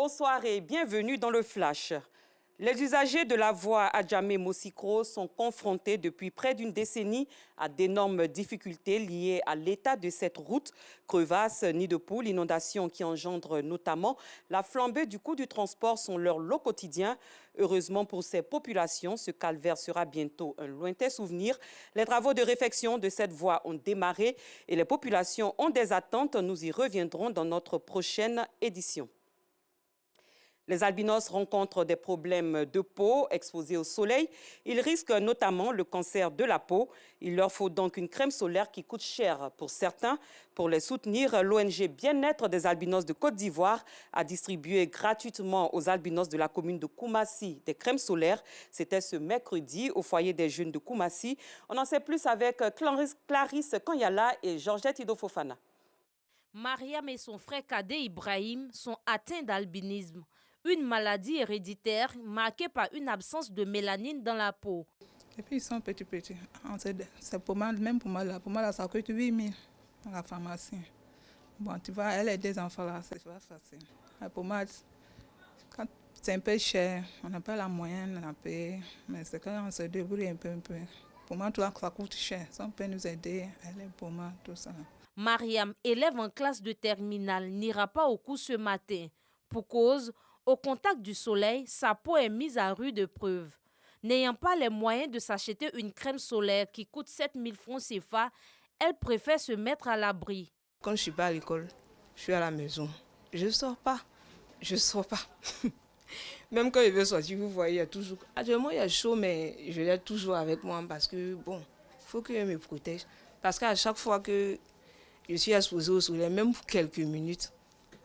bonsoir et bienvenue dans le Flash. Les usagers de la voie Adjamé-Mosikro sont confrontés depuis près d'une décennie à d'énormes difficultés liées à l'état de cette route. Crevasses, nids de poules, inondations qui engendrent notamment la flambée du coût du transport sont leur lot quotidien. Heureusement pour ces populations, ce calvaire sera bientôt un lointain souvenir. Les travaux de réfection de cette voie ont démarré et les populations ont des attentes. Nous y reviendrons dans notre prochaine édition. Les albinos rencontrent des problèmes de peau exposés au soleil. Ils risquent notamment le cancer de la peau. Il leur faut donc une crème solaire qui coûte cher pour certains. Pour les soutenir, l'ONG Bien-être des albinos de Côte d'Ivoire a distribué gratuitement aux albinos de la commune de Koumassi des crèmes solaires. C'était ce mercredi au foyer des jeunes de Koumassi. On en sait plus avec Clarisse Kanyala et Georgette Idofofana. Mariam et son frère cadet Ibrahim sont atteints d'albinisme, une maladie héréditaire marquée par une absence de mélanine dans la peau. Et puis ils sont petits. C'est pour moi, même pour moi, là, ça coûte 8 000 à la pharmacie. Bon, tu vois, elle a des enfants là, c'est pas facile. Et pour moi, c'est un peu cher, on n'a pas la moyenne à payer, mais c'est quand on se débrouille un peu. Pour moi, tout ça coûte cher. Si on peut nous aider, elle est pour moi, tout ça. Mariam, élève en classe de terminale, n'ira pas au cours ce matin. Pour cause, au contact du soleil, sa peau est mise à rude épreuve. N'ayant pas les moyens de s'acheter une crème solaire qui coûte 7 000 francs CFA, elle préfère se mettre à l'abri. Quand je ne suis pas à l'école, je suis à la maison. Je ne sors pas. Même quand je veux sortir, vous voyez, il y a toujours... Actuellement, il y a chaud, mais je l'ai toujours avec moi parce que, bon, il faut que je me protège. Parce qu'à chaque fois que je suis exposée au soleil, même pour quelques minutes,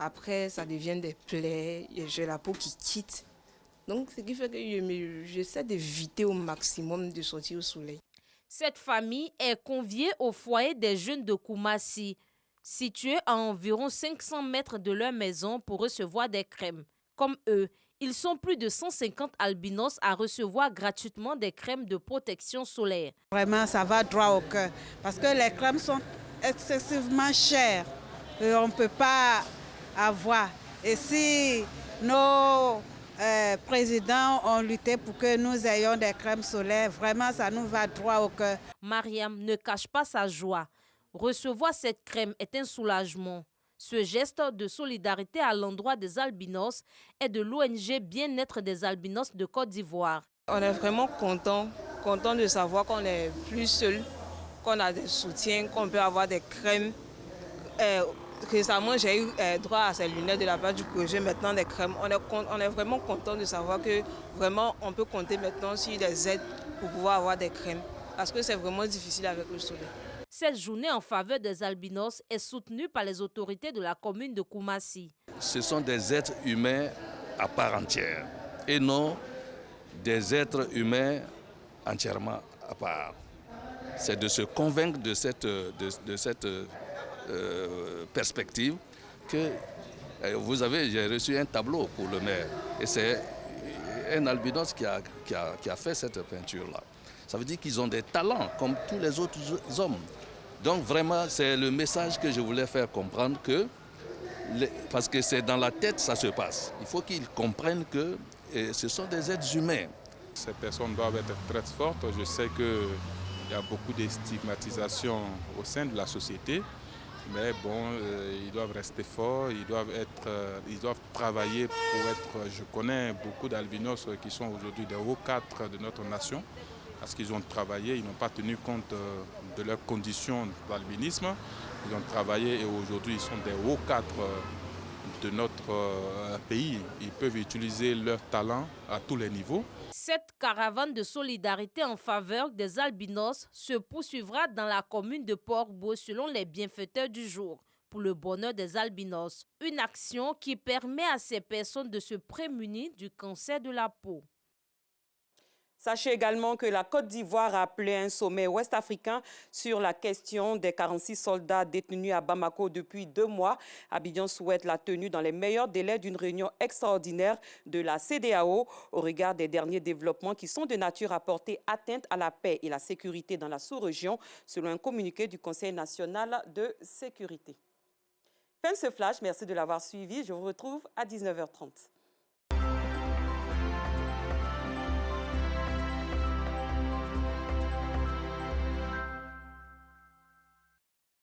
après, ça devient des plaies, j'ai la peau qui quitte. Donc, ce qui fait que j'essaie d'éviter au maximum de sortir au soleil. Cette famille est conviée au foyer des jeunes de Koumassi, situé à environ 500 mètres de leur maison pour recevoir des crèmes. Comme eux, ils sont plus de 150 albinos à recevoir gratuitement des crèmes de protection solaire. Vraiment, ça va droit au cœur parce que les crèmes sont excessivement chères. Et on ne peut pas avoir. Et si nos présidents ont lutté pour que nous ayons des crèmes solaires, vraiment, ça nous va droit au cœur. Mariam ne cache pas sa joie. Recevoir cette crème est un soulagement. Ce geste de solidarité à l'endroit des albinos est de l'ONG Bien-être des albinos de Côte d'Ivoire. On est vraiment content de savoir qu'on n'est plus seul, qu'on a des soutiens, qu'on peut avoir des crèmes. Récemment, j'ai eu droit à ces lunettes de la part du projet, maintenant des crèmes. On est vraiment content de savoir que vraiment on peut compter maintenant sur des aides pour pouvoir avoir des crèmes. Parce que c'est vraiment difficile avec le soleil. Cette journée en faveur des albinos est soutenue par les autorités de la commune de Koumassi. Ce sont des êtres humains à part entière et non des êtres humains entièrement à part. C'est de se convaincre de cette perspective que j'ai reçu un tableau pour le maire et c'est un albinos qui a fait cette peinture-là. Ça veut dire qu'ils ont des talents comme tous les autres hommes. Donc vraiment, c'est le message que je voulais faire comprendre parce que c'est dans la tête que ça se passe. Il faut qu'ils comprennent que ce sont des êtres humains. Ces personnes doivent être très fortes. Je sais qu'il y a beaucoup de stigmatisation au sein de la société. Mais bon, ils doivent rester forts, ils doivent travailler pour être... Je connais beaucoup d'albinos qui sont aujourd'hui des hauts cadres de notre nation. Parce qu'ils ont travaillé, ils n'ont pas tenu compte de leurs conditions d'albinisme. Ils ont travaillé et aujourd'hui ils sont des hauts cadres de notre pays. Ils peuvent utiliser leur talent à tous les niveaux. Cette caravane de solidarité en faveur des albinos se poursuivra dans la commune de Port-Boueux selon les bienfaiteurs du jour pour le bonheur des albinos. Une action qui permet à ces personnes de se prémunir du cancer de la peau. Sachez également que la Côte d'Ivoire a appelé un sommet ouest-africain sur la question des 46 soldats détenus à Bamako depuis 2 mois. Abidjan souhaite la tenue dans les meilleurs délais d'une réunion extraordinaire de la CEDEAO au regard des derniers développements qui sont de nature à porter atteinte à la paix et la sécurité dans la sous-région, selon un communiqué du Conseil national de sécurité. Fin de ce flash, merci de l'avoir suivi. Je vous retrouve à 19h30.